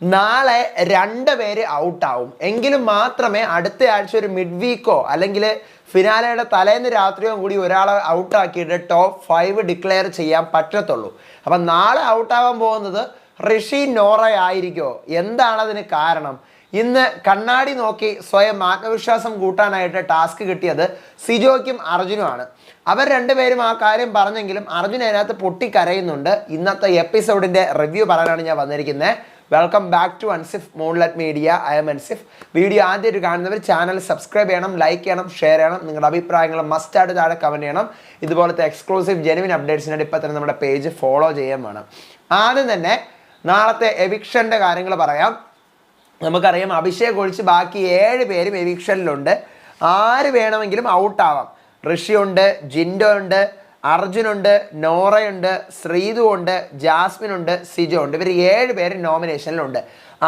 നാളെ 2 പേര് ഔട്ടാവും എങ്കിലും മാത്രമേ അടുത്ത ആഴ്ച ഒരു മിഡ് വീക്കോ അല്ലെങ്കിൽ ഫിനാലയുടെ തലേന്ന് രാത്രിയോ കൂടി ഒരാളെ ഔട്ടാക്കിയിട്ട് ടോപ്പ് 5 ഡിക്ലെയർ ചെയ്യാൻ പറ്റത്തുള്ളൂ. അപ്പം നാളെ ഔട്ടാവാൻ പോകുന്നത് ഋഷി നോറ ആയിരിക്കുമോ? എന്താണ് അതിന് കാരണം? ഇന്ന് കണ്ണാടി നോക്കി സ്വയം ആത്മവിശ്വാസം കൂട്ടാനായിട്ട് ടാസ്ക് കിട്ടിയത് സിജോയ്ക്കും അർജുനുമാണ്. അവർ രണ്ടുപേരും ആ കാര്യം പറഞ്ഞെങ്കിലും അർജുൻ അതിനകത്ത് പൊട്ടിക്കരയുന്നുണ്ട്. ഇന്നത്തെ എപ്പിസോഡിൻ്റെ റിവ്യൂ പറയാനാണ് ഞാൻ വന്നിരിക്കുന്നത്. Welcome back to Ansif moonlight media. I'm Ansif. Video ആദ്യമായിട്ട് കാണുന്നവർ ചാനൽ സബ്സ്ക്രൈബ് ചെയ്യണം, ലൈക്ക് ചെയ്യണം, ഷെയർ ചെയ്യണം. നിങ്ങളുടെ അഭിപ്രായങ്ങൾ മസ്റ്റായിട്ട് താഴെ കമൻറ്റ് ചെയ്യണം. ഇതുപോലത്തെ എക്സ്ക്ലൂസീവ് ജെനുവിൻ അപ്ഡേറ്റ്സിനായിട്ട് ഇപ്പോൾ തന്നെ നമ്മുടെ പേജ് ഫോളോ ചെയ്യാൻ വേണം. ആദ്യം തന്നെ നാളത്തെ എവിക്ഷൻ്റെ കാര്യങ്ങൾ പറയാം. നമുക്കറിയാം അഭിഷേക് ഒഴിച്ച് ബാക്കി 7 പേരും എവിക്ഷനിലുണ്ട്. ആര് വേണമെങ്കിലും ഔട്ടാവാം. ഋഷിയുണ്ട്, ജിൻഡോ ഉണ്ട്, അർജുനുണ്ട്, നോറയുണ്ട്, ശ്രീതു ഉണ്ട്, ജാസ്മിൻ ഉണ്ട്, സിജോ ഉണ്ട്. ഇവർ 7 പേര് നോമിനേഷനിലുണ്ട്.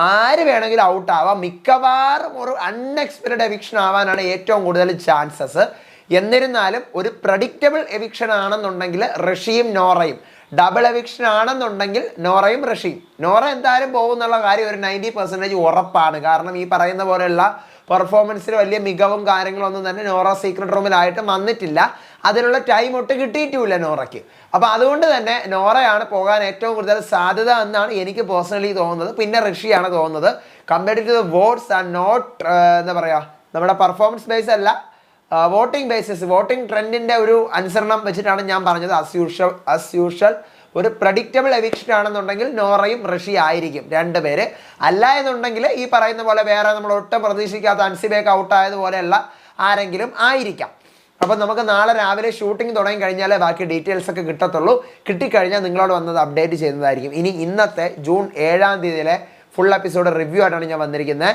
ആര് വേണമെങ്കിലും ഔട്ടാവാം. മിക്കവാറും ഒരു അൺഎക്സ്പെക്റ്റഡ് എവിക്ഷൻ ആവാനാണ് ഏറ്റവും കൂടുതൽ ചാൻസസ്. എന്നിരുന്നാലും ഒരു പ്രഡിക്റ്റബിൾ എവിക്ഷൻ ആണെന്നുണ്ടെങ്കിൽ ഋഷിയും നോറയും, ഡബിൾ എവിക്ഷൻ ആണെന്നുണ്ടെങ്കിൽ നോറയും ഋഷിയും. നോറ എന്തായാലും പോകുന്നുള്ള കാര്യം ഒരു 90% ഉറപ്പാണ്. കാരണം ഈ പറയുന്ന പോലെയുള്ള പെർഫോമൻസിൽ വലിയ മികവും കാര്യങ്ങളൊന്നും തന്നെ നോറ സീക്രട്ട് റൂമിലായിട്ട് വന്നിട്ടില്ല. അതിനുള്ള ടൈം ഒട്ട് കിട്ടിയിട്ടുമില്ല നോറയ്ക്ക്. അപ്പോൾ അതുകൊണ്ട് തന്നെ നോറയാണ് പോകാൻ ഏറ്റവും കൂടുതൽ സാധ്യത എന്നാണ് എനിക്ക് പേഴ്സണലി തോന്നുന്നത്. പിന്നെ ഋഷിയാണ് തോന്നുന്നത്. Compared to the votes and not എന്താ പറയുക, നമ്മുടെ പെർഫോമൻസ് ബേസ് അല്ല, വോട്ടിംഗ് ബേസിസ്, വോട്ടിംഗ് ട്രെൻഡിൻ്റെ ഒരു അനുസരണം വെച്ചിട്ടാണ് ഞാൻ പറഞ്ഞത്. അസ് യൂഷ്വൽ ഒരു പ്രഡിക്റ്റബിൾ എവിക്ഷൻ ആണെന്നുണ്ടെങ്കിൽ നോറയും ഋഷി ആയിരിക്കും 2 പേര്. അല്ല എന്നുണ്ടെങ്കിൽ ഈ പറയുന്ന പോലെ വേറെ നമ്മൾ ഒട്ടും പ്രതീക്ഷിക്കാത്ത അൻസിബേക്ക് ഔട്ടായതുപോലെയുള്ള ആരെങ്കിലും ആയിരിക്കാം. അപ്പം നമുക്ക് നാളെ രാവിലെ ഷൂട്ടിംഗ് തുടങ്ങി കഴിഞ്ഞാലേ ബാക്കി ഡീറ്റെയിൽസ് ഒക്കെ കിട്ടത്തുള്ളൂ. കിട്ടിക്കഴിഞ്ഞാൽ നിങ്ങളോട് വന്നത് അപ്ഡേറ്റ് ചെയ്യുന്നതായിരിക്കും. ഇനി ഇന്നത്തെ ജൂൺ 7-ാം തീയതിയിലെ ഫുൾ എപ്പിസോഡ് റിവ്യൂ ആയിട്ടാണ് ഞാൻ വന്നിരിക്കുന്നത്.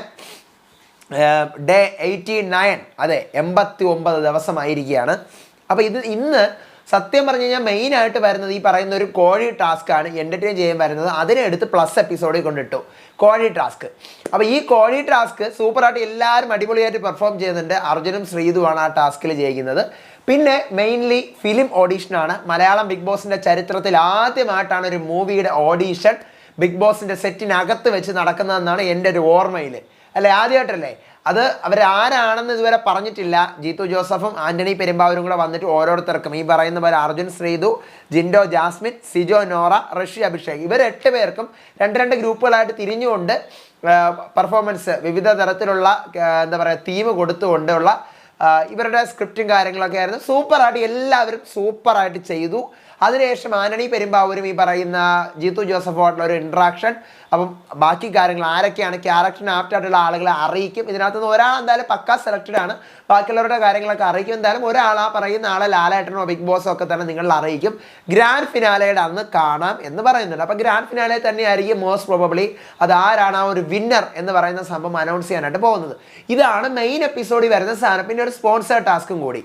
ഡേ 89, അതെ 89 ദിവസമായിരിക്കുകയാണ്. അപ്പോൾ ഇന്ന് സത്യം പറഞ്ഞു കഴിഞ്ഞാൽ മെയിനായിട്ട് വരുന്നത് ഈ പറയുന്ന ഒരു കോഴി ടാസ്ക്കാണ് എൻ്റർടൈൻ ചെയ്യാൻ വരുന്നത്. അതിനെ എടുത്ത് പ്ലസ് എപ്പിസോഡിൽ കൊണ്ടിട്ടു കോഴി ടാസ്ക്. അപ്പോൾ ഈ കോഴി ടാസ്ക് സൂപ്പറായിട്ട് എല്ലാവരും അടിപൊളിയായിട്ട് പെർഫോം ചെയ്യുന്നുണ്ട്. അർജുനും ശ്രീതുമാണ് ആ ടാസ്കിൽ ജയിക്കുന്നത്. പിന്നെ മെയിൻലി ഫിലിം ഓഡീഷനാണ്. മലയാളം ബിഗ് ബോസിൻ്റെ ചരിത്രത്തിൽ ആദ്യമായിട്ടാണ് ഒരു മൂവിയുടെ ഓഡീഷൻ ബിഗ് ബോസിൻ്റെ സെറ്റിനകത്ത് വെച്ച് നടക്കുന്നതെന്നാണ് എൻ്റെ ഒരു ഓർമ്മയിൽ. അല്ലേ, ആദ്യമായിട്ടല്ലേ? അത് അവരാരാണെന്ന് ഇതുവരെ പറഞ്ഞിട്ടില്ല. ജീത്തു ജോസഫും ആൻ്റണി പെരുമ്പാവൂരും കൂടെ വന്നിട്ട് ഓരോരുത്തർക്കും ഈ പറയുന്ന പോലെ അർജുൻ, ശ്രീതു, ജിൻഡോ, ജാസ്മിൻ, സിജോ, നോറ, ഋഷി, അഭിഷേക് ഇവർ 8 പേർക്കും 2 ഗ്രൂപ്പുകളായിട്ട് തിരിഞ്ഞുകൊണ്ട് പെർഫോമൻസ് വിവിധ തരത്തിലുള്ള എന്താ പറയുക തീം കൊടുത്തുകൊണ്ടുള്ള ഇവരുടെ സ്ക്രിപ്റ്റും കാര്യങ്ങളൊക്കെ ആയിരുന്നു. സൂപ്പറായിട്ട് എല്ലാവരും സൂപ്പറായിട്ട് ചെയ്തു. അതിനുശേഷം ആന്റണി പെരുമ്പാവൂരും ഈ പറയുന്ന ജീത്തു ജോസഫുമായിട്ടുള്ള ഒരു ഇൻട്രാക്ഷൻ. അപ്പം ബാക്കി കാര്യങ്ങൾ ആരൊക്കെയാണ് ക്യാരക്ടറിന് ആപ്റ്റായിട്ടുള്ള ആളുകളെ അറിയിക്കും. ഇതിനകത്തുനിന്ന് ഒരാൾ എന്തായാലും പക്കാ സെലക്റ്റഡ് ആണ്. ബാക്കിയുള്ളവരുടെ കാര്യങ്ങളൊക്കെ അറിയിക്കും. എന്തായാലും ഒരാൾ ആ പറയുന്ന ആളെ ലാലേട്ടനോ ബിഗ് ബോസോ ഒക്കെ തന്നെ നിങ്ങളിൽ അറിയിക്കും. ഗ്രാൻഡ് ഫിനാലയുടെ അന്ന് കാണാം എന്ന് പറയുന്നുണ്ട്. അപ്പോൾ ഗ്രാൻഡ് ഫിനാലെ തന്നെയായിരിക്കും മോസ്റ്റ് പ്രോബബ്ലി അത് ആരാണ് ആ ഒരു വിന്നർ എന്ന് പറയുന്ന സംഭവം അനൗൺസ് ചെയ്യാനായിട്ട് പോകുന്നത്. ഇതാണ് മെയിൻ എപ്പിസോഡിൽ വരുന്ന സാധനം. പിന്നെ ഒരു സ്പോൺസർ ടാസ്കും കൂടി.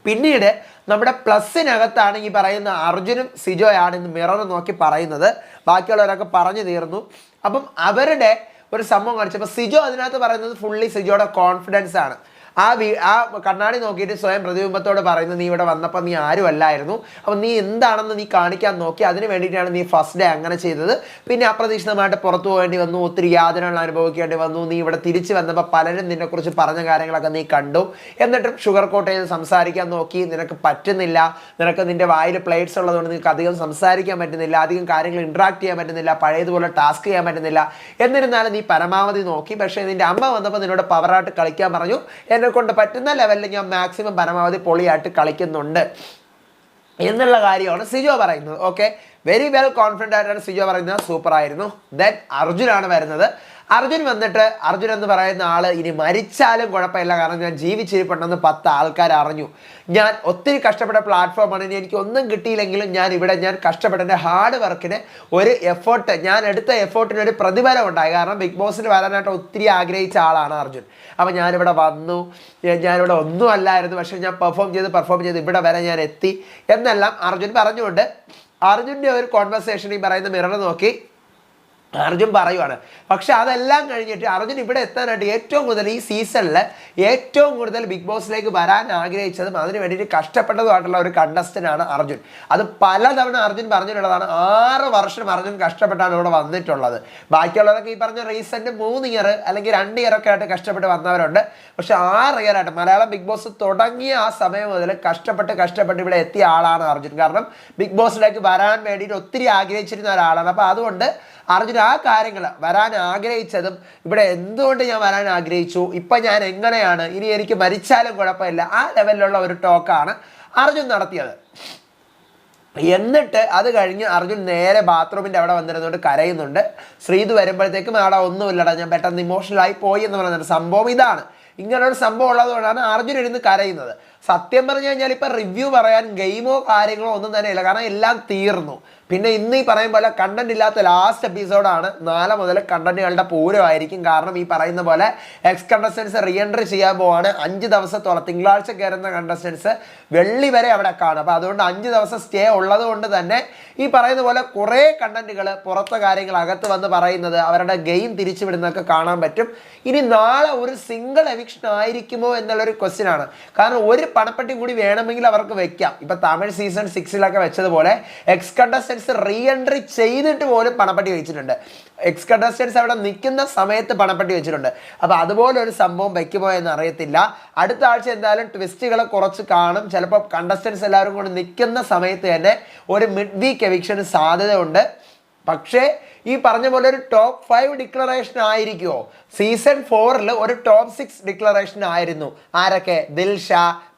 പിന്നീട് നമ്മുടെ പ്ലസ്സിനകത്താണ് ഈ പറയുന്ന അർജുനും സിജോയാണ് ഇന്ന് മിറർ നോക്കി പറയുന്നത്. ബാക്കിയുള്ളവരൊക്കെ പറഞ്ഞു തീർന്നു. അപ്പം അവരുടെ ഒരു സംഭവം കാണിച്ചപ്പോൾ സിജോ അതിനകത്ത് പറയുന്നത് ഫുള്ളി സിജോയുടെ കോൺഫിഡൻസ് ആണ്. ആ കണ്ണാടി നോക്കിയിട്ട് സ്വയം പ്രതിബിംബത്തോട് പറയുന്നത് നീ ഇവിടെ വന്നപ്പോൾ നീ ആരും അല്ലായിരുന്നു, അപ്പം നീ എന്താണെന്ന് നീ കാണിക്കാൻ നോക്കി, അതിന് വേണ്ടിയിട്ടാണ് നീ ഫസ്റ്റ് ഡേ അങ്ങനെ ചെയ്തത്. പിന്നെ അപ്രതീക്ഷിതമായിട്ട് പുറത്തു പോകേണ്ടി വന്നു, ഒത്തിരി യാതനകൾ അനുഭവിക്കേണ്ടി വന്നു, നീ ഇവിടെ തിരിച്ചു വന്നപ്പോൾ പലരും നിന്നെക്കുറിച്ച് പറഞ്ഞ കാര്യങ്ങളൊക്കെ നീ കണ്ടു, എന്നിട്ടും ഷുഗർ കോട്ട് ചെയ്ത് സംസാരിക്കാൻ നോക്കി, നിനക്ക് പറ്റുന്നില്ല, നിനക്ക് നിൻ്റെ വായിൽ പ്ലേറ്റ്സ് ഉള്ളതുകൊണ്ട് നിനക്ക് അധികം സംസാരിക്കാൻ പറ്റുന്നില്ല, അധികം കാര്യങ്ങൾ ഇൻട്രാക്ട് ചെയ്യാൻ പറ്റുന്നില്ല, പഴയതുപോലെ ടാസ്ക് ചെയ്യാൻ പറ്റുന്നില്ല. എന്നിരുന്നാലും നീ പരമാവധി നോക്കി. പക്ഷേ നിൻ്റെ അമ്മ വന്നപ്പോൾ നിന്നോട് പവറായിട്ട് കളിക്കാൻ പറഞ്ഞു. എന്നെ കൊണ്ട് പറ്റുന്ന ലെവലിൽ ഞാൻ മാക്സിമം പരമാവധി പൊളിയായിട്ട് കളിക്കുന്നുണ്ട് എന്നുള്ള കാര്യമാണ് സിജോ പറയുന്നത്. ഓക്കെ, വെരി വെൽ കോൺഫിഡൻ്റ് ആയിട്ടാണ് സിജോ പറയുന്നത്. സൂപ്പർ ആയിരുന്നു. ദെൻ അർജുനാണ് വരുന്നത്. അർജുൻ വന്നിട്ട് അർജുൻ എന്ന് പറയുന്ന ആൾ ഇനി മരിച്ചാലും കുഴപ്പമില്ല, കാരണം ഞാൻ ജീവിച്ചിരിപ്പുണ്ടെന്ന് 10 ആൾക്കാർ അറിഞ്ഞു. ഞാൻ ഒത്തിരി കഷ്ടപ്പെട്ട പ്ലാറ്റ്ഫോമാണ്. ഇനി എനിക്ക് ഒന്നും കിട്ടിയില്ലെങ്കിലും ഞാൻ കഷ്ടപ്പെട്ട എൻ്റെ ഹാർഡ് വർക്കിന് ഒരു എഫേർട്ട്, ഞാൻ എടുത്ത എഫേർട്ടിന് ഒരു പ്രതിഫലം ഉണ്ടായി. കാരണം ബിഗ് ബോസിൽ വരാനായിട്ട് ഒത്തിരി ആഗ്രഹിച്ച ആളാണ് അർജുൻ. അപ്പോൾ ഞാനിവിടെ വന്നു, ഞാനിവിടെ ഒന്നും അല്ലായിരുന്നു, പക്ഷേ ഞാൻ പെർഫോം ചെയ്ത് ഇവിടെ വരെ ഞാൻ എത്തി എന്നെല്ലാം അർജുൻ പറഞ്ഞുകൊണ്ട് അർജുൻ്റെ ഒരു കോൺവെർസേഷൻ ഈ പറയുന്ന മിറർ നോക്കി അർജുൻ പറയുവാണ്. പക്ഷെ അതെല്ലാം കഴിഞ്ഞിട്ട് അർജുൻ ഇവിടെ എത്താനായിട്ട് ഏറ്റവും കൂടുതൽ ഈ സീസണിൽ ഏറ്റവും കൂടുതൽ ബിഗ് ബോസിലേക്ക് വരാൻ ആഗ്രഹിച്ചതും അതിന് വേണ്ടിയിട്ട് കഷ്ടപ്പെട്ടതുമായിട്ടുള്ള ഒരു കണ്ടസ്റ്റന്റ് ആണ് അർജുൻ. അത് പലതവണ അർജുൻ പറഞ്ഞിട്ടുള്ളതാണ്. 6 വർഷം അർജുൻ കഷ്ടപ്പെട്ടാണ് ഇവിടെ വന്നിട്ടുള്ളത്. ബാക്കിയുള്ളവരൊക്കെ ഈ പറഞ്ഞ റീസെന്റ് 3 ഇയർ അല്ലെങ്കിൽ 2 ഇയറൊക്കെ ആയിട്ട് കഷ്ടപ്പെട്ട് വന്നവരുണ്ട്. പക്ഷെ 6 ഇയറായിട്ട് മലയാളം ബിഗ് ബോസ് തുടങ്ങിയ ആ സമയം മുതൽ കഷ്ടപ്പെട്ട് ഇവിടെ എത്തിയ ആളാണ് അർജുൻ. കാരണം ബിഗ് ബോസിലേക്ക് വരാൻ വേണ്ടിയിട്ട് ഒത്തിരി ആഗ്രഹിച്ചിരുന്ന ഒരാളാണ്. അപ്പോൾ അതുകൊണ്ട് അർജുൻ ആ കാര്യങ്ങൾ വരാൻ ആഗ്രഹിച്ചതും ഇവിടെ എന്തുകൊണ്ട് ഞാൻ വരാൻ ആഗ്രഹിച്ചു, ഇപ്പം ഞാൻ എങ്ങനെയാണ്, ഇനി എനിക്ക് മരിച്ചാലും കുഴപ്പമില്ല, ആ ലെവലിലുള്ള ഒരു ടോക്കാണ് അർജുൻ നടത്തിയത്. എന്നിട്ട് അത് കഴിഞ്ഞ് അർജുൻ നേരെ ബാത്റൂമിൻ്റെ അവിടെ വന്നിരുന്നുകൊണ്ട് കരയുന്നുണ്ട്. ശ്രീതു വരുമ്പോഴത്തേക്കും അവിടെ ഒന്നുമില്ലടാ, ഞാൻ പെട്ടെന്ന് ഇമോഷണലായി പോയി എന്ന് പറയുന്നത്. സംഭവം ഇതാണ്. ഇങ്ങനൊരു സംഭവം ഉള്ളതുകൊണ്ടാണ് അർജുൻ ഇരുന്ന് കരയുന്നത്. സത്യം പറഞ്ഞു കഴിഞ്ഞാൽ ഇപ്പം റിവ്യൂ പറയാൻ ഗെയിമോ കാര്യങ്ങളോ ഒന്നും തന്നെ ഇല്ല. കാരണം എല്ലാം തീർന്നു. പിന്നെ ഇന്ന് ഈ പറയും പോലെ കണ്ടന്റ് ഇല്ലാത്ത ലാസ്റ്റ് എപ്പിസോഡാണ്. 4 മുതൽ കണ്ടന്റുകളുടെ പൂരമായിരിക്കും. കാരണം ഈ പറയുന്ന പോലെ എക്സ് കണ്ടസ്റ്റൻസ് റീ എൻട്രി ചെയ്യാൻ പോവാണ്. 5 ദിവസത്തോളം തിങ്കളാഴ്ച കയറുന്ന കണ്ടസ്റ്റൻസ് വെള്ളി വരെ അവിടെ കാണും. അപ്പോൾ അതുകൊണ്ട് 5 ദിവസം സ്റ്റേ ഉള്ളത് കൊണ്ട് തന്നെ ഈ പറയുന്ന പോലെ കുറേ കണ്ടന്റുകൾ, പുറത്തെ കാര്യങ്ങൾ അകത്ത് വന്ന് പറയുന്നത്, അവരുടെ ഗെയിം തിരിച്ചുവിടുന്നതൊക്കെ കാണാൻ പറ്റും. ഇനി നാളെ ഒരു സിംഗിൾ എവിക്ഷൻ ആയിരിക്കുമോ എന്നുള്ളൊരു ക്വസ്റ്റ്യൻ ആണ്. കാരണം ഒരു പണപ്പെട്ടി കൂടി വേണമെങ്കിൽ അവർക്ക് വെക്കാം. ഇപ്പം തമിഴ് സീസൺ 6 വെച്ചതുപോലെ എക്സ് കണ്ടസ്റ്റൻസ് റീ എൻട്രി ചെയ്തിട്ട് പോലും പണപ്പെട്ടി വെച്ചിട്ടുണ്ട്. എക്സ് കണ്ടസ്റ്റൻസ് അവിടെ നിൽക്കുന്ന സമയത്ത് പണപ്പെട്ടി വെച്ചിട്ടുണ്ട്. അപ്പോൾ അതുപോലെ ഒരു സംഭവം വയ്ക്കുമോ എന്ന് അറിയത്തില്ല. അടുത്ത ആഴ്ച എന്തായാലും ട്വിസ്റ്റുകൾ കുറച്ച് കാണും. ചിലപ്പോൾ കണ്ടസ്റ്റൻസ് എല്ലാവരും കൂടി നിൽക്കുന്ന സമയത്ത് തന്നെ ഒരു മിഡ് വീക്ക് എവിക്ഷന് സാധ്യതയുണ്ട്. പക്ഷേ ഈ പറഞ്ഞ പോലെ ഒരു ടോപ്പ് 5 ഡിക്ലറേഷൻ ആയിരിക്കുമോ? സീസൺ 4 ഒരു ടോപ്പ് 6 ഡിക്ലറേഷൻ ആയിരുന്നു. ആരൊക്കെ? ദിൽഷ,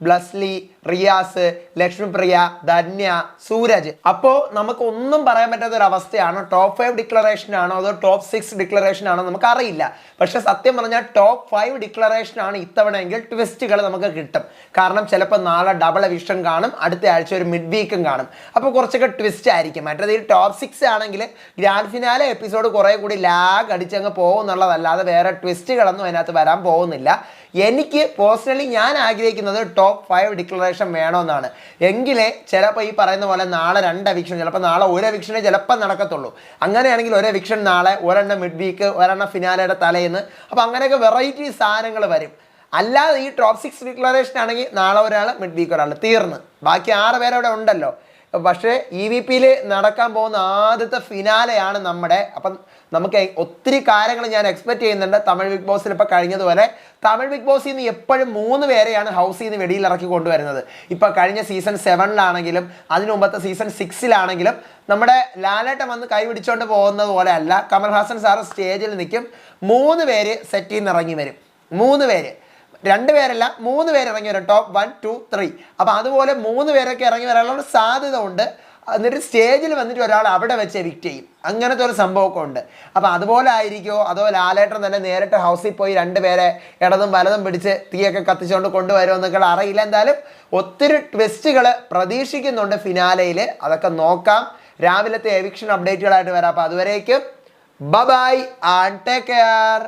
ബ്ലസ്ലി, റിയാസ്, ലക്ഷ്മിപ്രിയ, ധന്യ, സൂരജ്. അപ്പോൾ നമുക്ക് ഒന്നും പറയാൻ പറ്റാത്ത ഒരു അവസ്ഥയാണ്. ടോപ്പ് 5 ഡിക്ലറേഷൻ ആണോ അതോ ടോപ്പ് 6 ഡിക്ലറേഷൻ ആണോ നമുക്ക് അറിയില്ല. പക്ഷെ സത്യം പറഞ്ഞാൽ ടോപ്പ് 5 ഡിക്ലറേഷൻ ആണ് ഇത്തവണയെങ്കിൽ ട്വിസ്റ്റുകൾ നമുക്ക് കിട്ടും. കാരണം ചിലപ്പോൾ നാളെ ഡബിൾ എവിക്ഷൻ കാണും, അടുത്ത ആഴ്ച ഒരു മിഡ് വീക്കും കാണും. അപ്പോൾ കുറച്ചൊക്കെ ട്വിസ്റ്റ് ആയിരിക്കും. മറ്റേത് ഈ ടോപ്പ് 6 ആണെങ്കിൽ ഗ്രാൻഡ് ഫിനാലെ എപ്പിസോഡ് കുറേ കൂടി ലാഗ് അടിച്ചങ്ങ് പോകുന്നുള്ളതല്ലാതെ വേറെ ട്വിസ്റ്റുകളൊന്നും അതിനകത്ത് വരാൻ പോകുന്നില്ല. എനിക്ക് പേഴ്സണലി ഞാൻ ആഗ്രഹിക്കുന്നത് ടോപ്പ് 5 ഡിക്ലറേഷൻ വേണമെന്നാണ്. എങ്കിലേ ചിലപ്പോൾ ഈ പറയുന്ന പോലെ നാളെ 2 എവിക്ഷൻ, ചിലപ്പോൾ നാളെ 1 എവിക്ഷനെ ചിലപ്പോൾ നടക്കത്തുള്ളൂ. അങ്ങനെയാണെങ്കിൽ 1 എവിക്ഷൻ നാളെ, 1 മിഡ് വീക്ക്, 1 ഫിനാലയുടെ തലേന്ന്. അപ്പോൾ അങ്ങനെയൊക്കെ വെറൈറ്റി സാധനങ്ങൾ വരും. അല്ലാതെ ഈ ടോപ്പ് 6 ഡിക്ലറേഷൻ ആണെങ്കിൽ നാളെ ഒരാൾ, മിഡ് വീക്ക് ഒരാൾ, തീർന്ന്. ബാക്കി 6 പേര് അവിടെ ഉണ്ടല്ലോ. പക്ഷേ EVPയിൽ നടക്കാൻ പോകുന്ന ആദ്യത്തെ ഫിനാലെയാണ് നമ്മുടെ. അപ്പം നമുക്ക് ഒത്തിരി കാര്യങ്ങൾ ഞാൻ എക്സ്പെക്ട് ചെയ്യുന്നുണ്ട്. തമിഴ് ബിഗ് ബോസിൽ ഇപ്പോൾ കഴിഞ്ഞതുപോലെ തമിഴ് ബിഗ് ബോസിൽ നിന്ന് എപ്പോഴും 3 പേരെയാണ് ഹൗസിൽ നിന്ന് വെളിയിൽ ഇറക്കി കൊണ്ടുവരുന്നത്. ഇപ്പോൾ കഴിഞ്ഞ സീസൺ 7 അതിന് മുമ്പത്തെ സീസൺ 6 നമ്മുടെ ലാലേട്ടൻ വന്ന് കൈപിടിച്ചുകൊണ്ട് പോകുന്നത് പോലെ അല്ല. കമൽഹാസൻ സാറ് സ്റ്റേജിൽ നിൽക്കും, 3 പേര് സെറ്റിൽ നിന്ന് ഇറങ്ങി വരും. 3 പേര്, 2 പേരല്ല, 3 പേര് ഇറങ്ങി വരും. ടോപ്പ് 1, 2, 3. അപ്പോൾ അതുപോലെ 3 പേരൊക്കെ ഇറങ്ങി വരാനുള്ള സാധ്യത ഉണ്ട്. എന്നിട്ട് സ്റ്റേജിൽ വന്നിട്ട് ഒരാൾ അവിടെ വെച്ച് എവിക്റ്റ് ചെയ്യും. അങ്ങനത്തെ ഒരു സംഭവമൊക്കെ ഉണ്ട്. അപ്പോൾ അതുപോലെ ആയിരിക്കുമോ അതോ ലാലേട്ടൻ തന്നെ നേരിട്ട് ഹൗസിൽ പോയി 2 പേരെ ഇടതും വലതും പിടിച്ച് തീയൊക്കെ കത്തിച്ചുകൊണ്ട് കൊണ്ടുവരുമോ എന്നൊക്കെ അറിയില്ല. എന്തായാലും ഒത്തിരി ട്വിസ്റ്റുകൾ പ്രതീക്ഷിക്കുന്നുണ്ട് ഫിനാലയിൽ. അതൊക്കെ നോക്കാം. രാവിലത്തെ എവിക്ഷൻ അപ്ഡേറ്റുകളായിട്ട് വരാം. അപ്പോൾ അതുവരേക്കും ബൈ ആൻഡ് ടേക്ക് കെയർ.